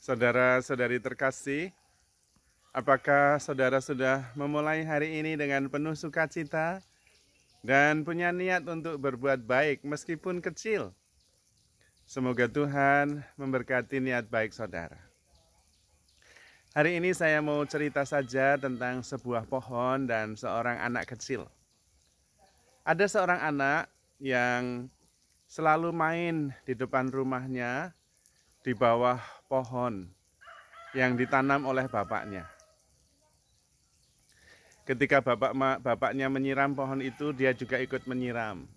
Saudara-saudari terkasih, apakah saudara sudah memulai hari ini dengan penuh sukacita dan punya niat untuk berbuat baik meskipun kecil? Semoga Tuhan memberkati niat baik saudara. Hari ini saya mau cerita saja tentang sebuah pohon dan seorang anak kecil. Ada seorang anak yang selalu main di depan rumahnya di bawah pohon yang ditanam oleh bapaknya. Ketika bapaknya menyiram pohon itu, dia juga ikut menyiram.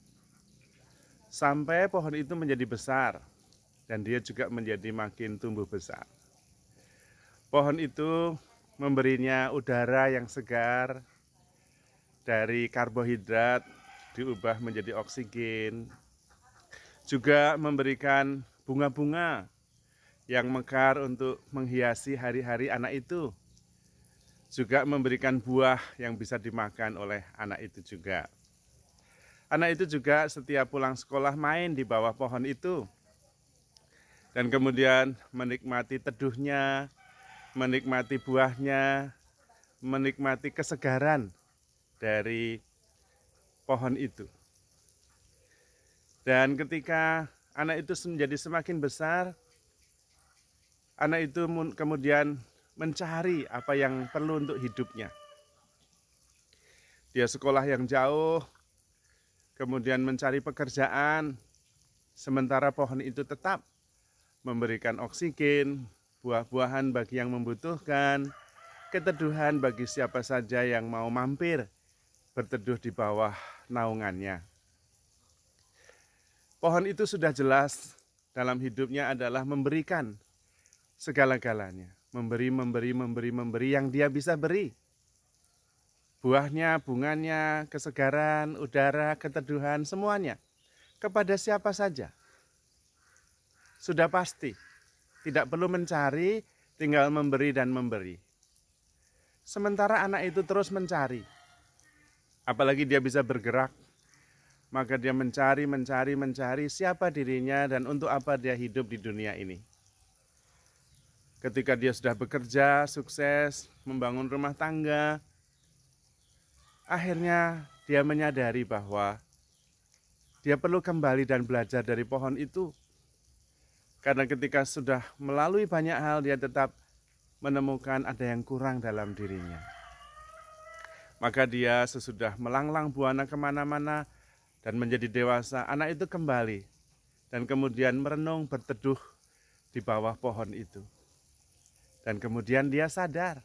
Sampai pohon itu menjadi besar dan dia juga menjadi makin tumbuh besar. Pohon itu memberinya udara yang segar, dari karbohidrat diubah menjadi oksigen. Juga memberikan bunga-bunga yang mekar untuk menghiasi hari-hari anak itu. Juga memberikan buah yang bisa dimakan oleh anak itu juga. Anak itu juga setiap pulang sekolah main di bawah pohon itu. Dan kemudian menikmati teduhnya, menikmati buahnya, menikmati kesegaran dari pohon itu. Dan ketika anak itu menjadi semakin besar, anak itu kemudian mencari apa yang perlu untuk hidupnya. Dia sekolah yang jauh, kemudian mencari pekerjaan, sementara pohon itu tetap memberikan oksigen, buah-buahan bagi yang membutuhkan, keteduhan bagi siapa saja yang mau mampir berteduh di bawah naungannya. Pohon itu sudah jelas dalam hidupnya adalah memberikan segala-galanya. Memberi yang dia bisa beri. Buahnya, bunganya, kesegaran, udara, keteduhan, semuanya. Kepada siapa saja. Sudah pasti. Tidak perlu mencari, tinggal memberi dan memberi. Sementara anak itu terus mencari. Apalagi dia bisa bergerak. Maka dia mencari siapa dirinya dan untuk apa dia hidup di dunia ini. Ketika dia sudah bekerja, sukses, membangun rumah tangga, akhirnya dia menyadari bahwa dia perlu kembali dan belajar dari pohon itu. Karena ketika sudah melalui banyak hal, dia tetap menemukan ada yang kurang dalam dirinya. Maka dia sesudah melanglang buana kemana-mana, dan menjadi dewasa, anak itu kembali dan kemudian merenung berteduh di bawah pohon itu. Dan kemudian dia sadar,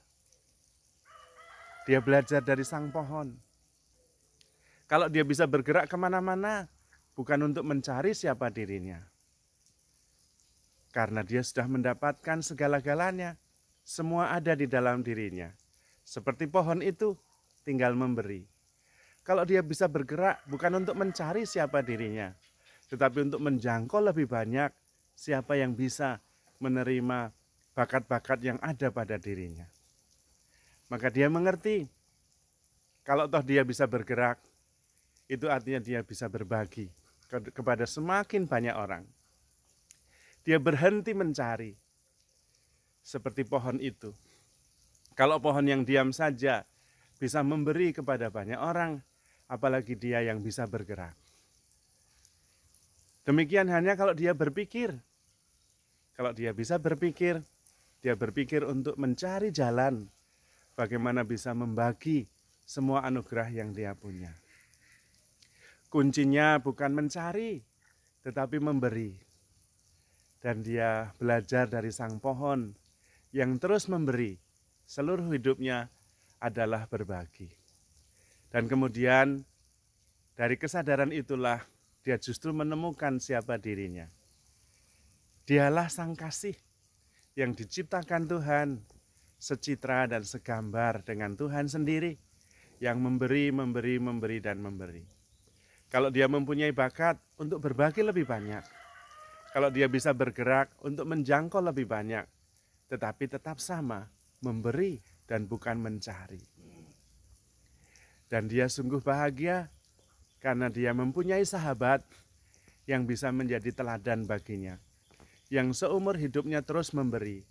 dia belajar dari sang pohon. Kalau dia bisa bergerak kemana-mana, bukan untuk mencari siapa dirinya. Karena dia sudah mendapatkan segala-galanya, semua ada di dalam dirinya. Seperti pohon itu, tinggal memberi. Kalau dia bisa bergerak bukan untuk mencari siapa dirinya, tetapi untuk menjangkau lebih banyak siapa yang bisa menerima bakat-bakat yang ada pada dirinya. Maka dia mengerti, kalau toh dia bisa bergerak, itu artinya dia bisa berbagi kepada semakin banyak orang. Dia berhenti mencari, seperti pohon itu. Kalau pohon yang diam saja bisa memberi kepada banyak orang, apalagi dia yang bisa bergerak. Demikian hanya kalau dia berpikir. Kalau dia bisa berpikir, dia berpikir untuk mencari jalan bagaimana bisa membagi semua anugerah yang dia punya. Kuncinya bukan mencari, tetapi memberi. Dan dia belajar dari sang pohon yang terus memberi. Seluruh hidupnya adalah berbagi. Dan kemudian dari kesadaran itulah dia justru menemukan siapa dirinya. Dialah sang kasih yang diciptakan Tuhan, secitra dan segambar dengan Tuhan sendiri, yang memberi, dan memberi. Kalau dia mempunyai bakat untuk berbagi lebih banyak, kalau dia bisa bergerak untuk menjangkau lebih banyak, tetapi tetap sama, memberi dan bukan mencari. Dan dia sungguh bahagia karena dia mempunyai sahabat yang bisa menjadi teladan baginya, yang seumur hidupnya terus memberi,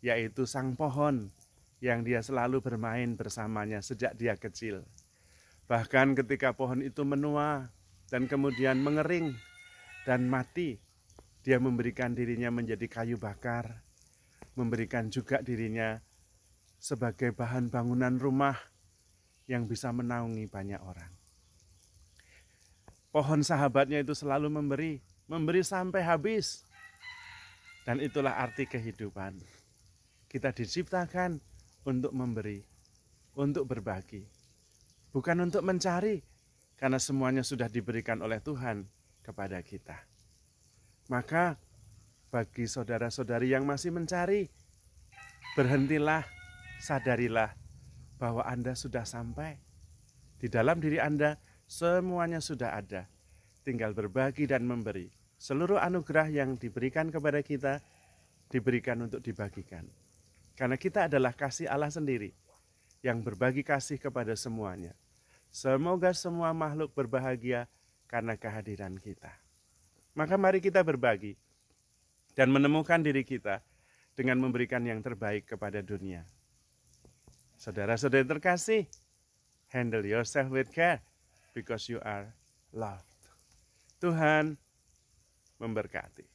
yaitu sang pohon yang dia selalu bermain bersamanya sejak dia kecil. Bahkan ketika pohon itu menua dan kemudian mengering dan mati, dia memberikan dirinya menjadi kayu bakar, memberikan juga dirinya sebagai bahan bangunan rumah yang bisa menaungi banyak orang. Pohon sahabatnya itu selalu memberi sampai habis. Dan itulah arti kehidupan. Kita diciptakan untuk memberi, untuk berbagi. Bukan untuk mencari, karena semuanya sudah diberikan oleh Tuhan kepada kita. Maka bagi saudara-saudari yang masih mencari, berhentilah, sadarilah bahwa Anda sudah sampai. Di dalam diri Anda semuanya sudah ada. Tinggal berbagi dan memberi. Seluruh anugerah yang diberikan kepada kita, diberikan untuk dibagikan. Karena kita adalah kasih Allah sendiri, yang berbagi kasih kepada semuanya. Semoga semua makhluk berbahagia karena kehadiran kita. Maka mari kita berbagi dan menemukan diri kita dengan memberikan yang terbaik kepada dunia. Saudara-saudari terkasih, handle yourself with care because you are loved. Tuhan memberkati.